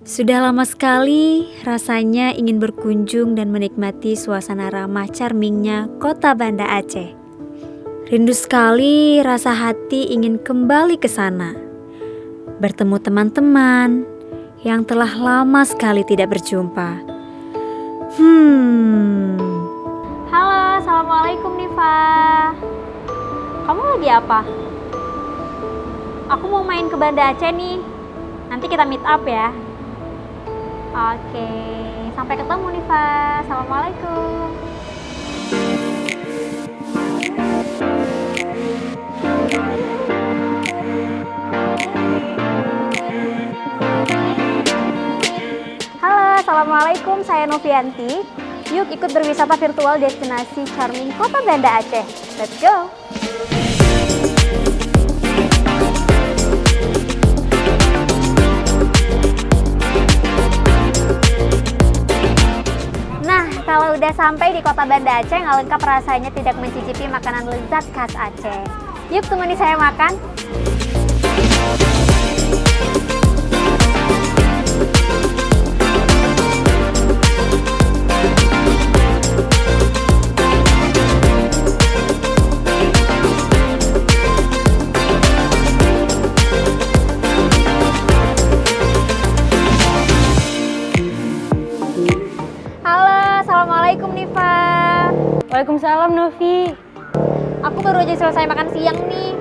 Sudah lama sekali rasanya ingin berkunjung dan menikmati suasana ramah charmingnya kota Banda Aceh. Rindu sekali rasa hati ingin kembali ke sana. Bertemu teman-teman yang telah lama sekali tidak berjumpa. Halo, assalamualaikum Nifa. Kamu lagi apa? Aku mau main ke Banda Aceh nih. Nanti kita meet up ya. Oke, sampai ketemu Nifa. Assalamualaikum. Halo, assalamualaikum. Saya Novianti. Yuk ikut berwisata virtual destinasi charming kota Banda Aceh. Let's go. Kalau udah sampai di kota Banda Aceh, nggak lengkap rasanya tidak mencicipi makanan lezat khas Aceh. Yuk temani saya makan. Assalamualaikum Nifa. Waalaikumsalam Novi. Aku baru aja selesai makan siang nih.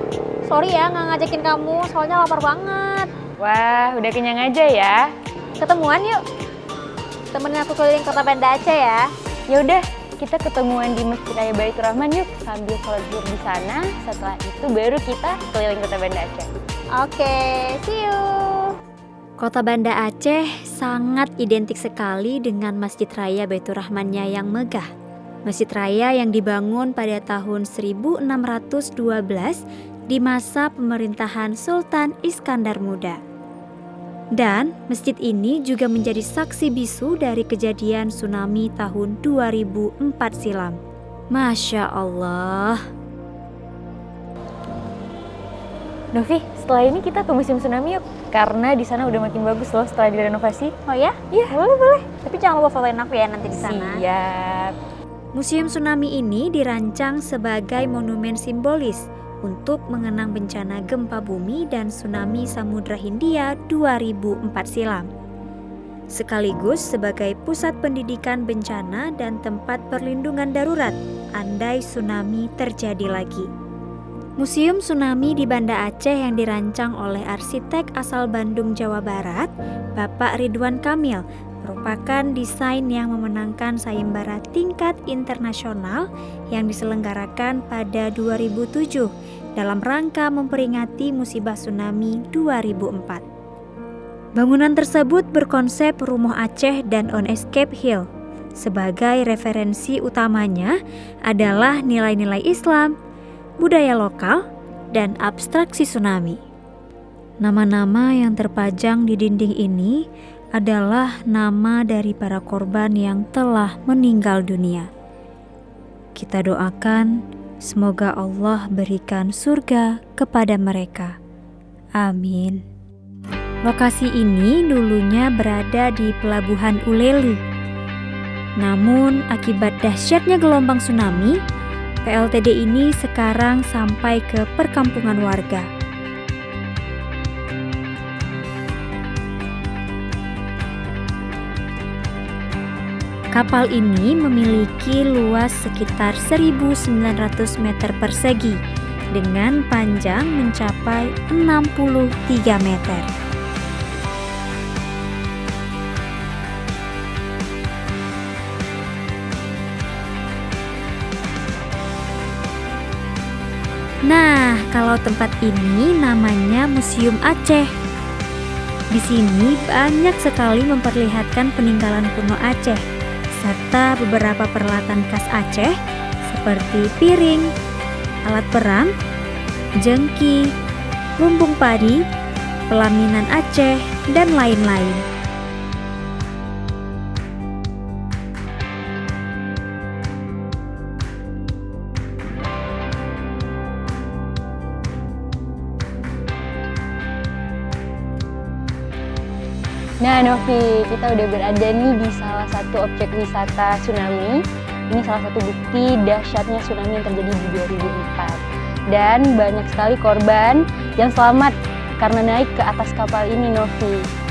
Sorry ya nggak ngajakin kamu, soalnya lapar banget. Wah, udah kenyang aja ya. Ketemuan yuk. Temenin aku keliling kota Banda Aceh ya. Yaudah, kita ketemuan di Masjid Raya Baitur Rahman yuk sambil sholat zuhur di sana. Setelah itu baru kita keliling kota Banda Aceh. Oke, see you. Kota Banda Aceh sangat identik sekali dengan Masjid Raya Baitur Rahmannya yang megah. Masjid Raya yang dibangun pada tahun 1612 di masa pemerintahan Sultan Iskandar Muda. Dan masjid ini juga menjadi saksi bisu dari kejadian tsunami tahun 2004 silam. Masya Allah. Novi, setelah ini kita ke Museum Tsunami yuk. Karena di sana udah makin bagus loh setelah direnovasi. Oh ya? Iya, Boleh. Tapi jangan lupa fotoin aku ya nanti di sana. Siap. Museum Tsunami ini dirancang sebagai monumen simbolis untuk mengenang bencana gempa bumi dan tsunami Samudra Hindia 2004 silam. Sekaligus sebagai pusat pendidikan bencana dan tempat perlindungan darurat andai tsunami terjadi lagi. Museum Tsunami di Banda Aceh yang dirancang oleh arsitek asal Bandung, Jawa Barat, Bapak Ridwan Kamil, merupakan desain yang memenangkan sayembara tingkat internasional yang diselenggarakan pada 2007 dalam rangka memperingati musibah tsunami 2004. Bangunan tersebut berkonsep Rumah Aceh dan On Escape Hill. Sebagai referensi utamanya adalah nilai-nilai Islam, budaya lokal, dan abstraksi tsunami. Nama-nama yang terpajang di dinding ini adalah nama dari para korban yang telah meninggal dunia. Kita doakan semoga Allah berikan surga kepada mereka. Amin. Lokasi ini dulunya berada di Pelabuhan Uleli. Namun akibat dahsyatnya gelombang tsunami, PLTD ini sekarang sampai ke perkampungan warga. Kapal ini memiliki luas sekitar 1.900 meter persegi dengan panjang mencapai 63 meter. Nah, kalau tempat ini namanya Museum Aceh. Di sini banyak sekali memperlihatkan peninggalan kuno Aceh, serta beberapa peralatan khas Aceh seperti piring, alat perang, jengki, lumbung padi, pelaminan Aceh, dan lain-lain. Nah Novi, kita udah berada nih di salah satu objek wisata tsunami. Ini salah satu bukti dahsyatnya tsunami yang terjadi di 2004. Dan banyak sekali korban yang selamat karena naik ke atas kapal ini Novi.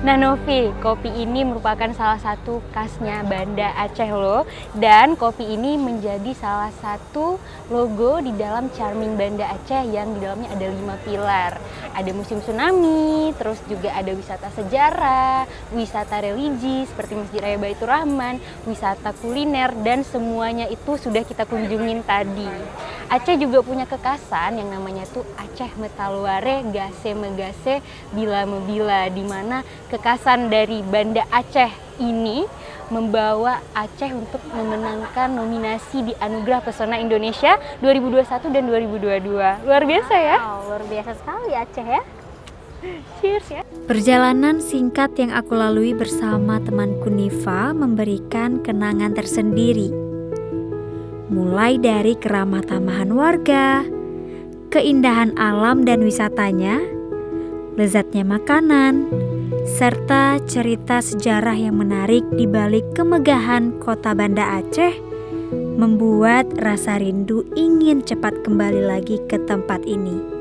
Nah Novi, kopi ini merupakan salah satu khasnya Banda Aceh loh. Dan kopi ini menjadi salah satu logo di dalam Charming Banda Aceh yang di dalamnya ada 5 pilar. Ada musim tsunami, terus juga ada wisata sejarah, wisata religi seperti Masjid Raya Baitur Rahman, wisata kuliner, dan semuanya itu sudah kita kunjungin tadi. Aceh juga punya kekhasan yang namanya tuh Aceh Metalware Gase Megase Bila Mebila, di mana kekhasan dari Banda Aceh ini membawa Aceh untuk memenangkan nominasi di Anugerah Pesona Indonesia 2021 dan 2022. Luar biasa ya? Wow, luar biasa sekali Aceh ya. Cheers ya. Perjalanan singkat yang aku lalui bersama temanku Nifa memberikan kenangan tersendiri. Mulai dari keramah tamahan warga, keindahan alam dan wisatanya, lezatnya makanan, serta cerita sejarah yang menarik di balik kemegahan kota Banda Aceh, membuat rasa rindu ingin cepat kembali lagi ke tempat ini.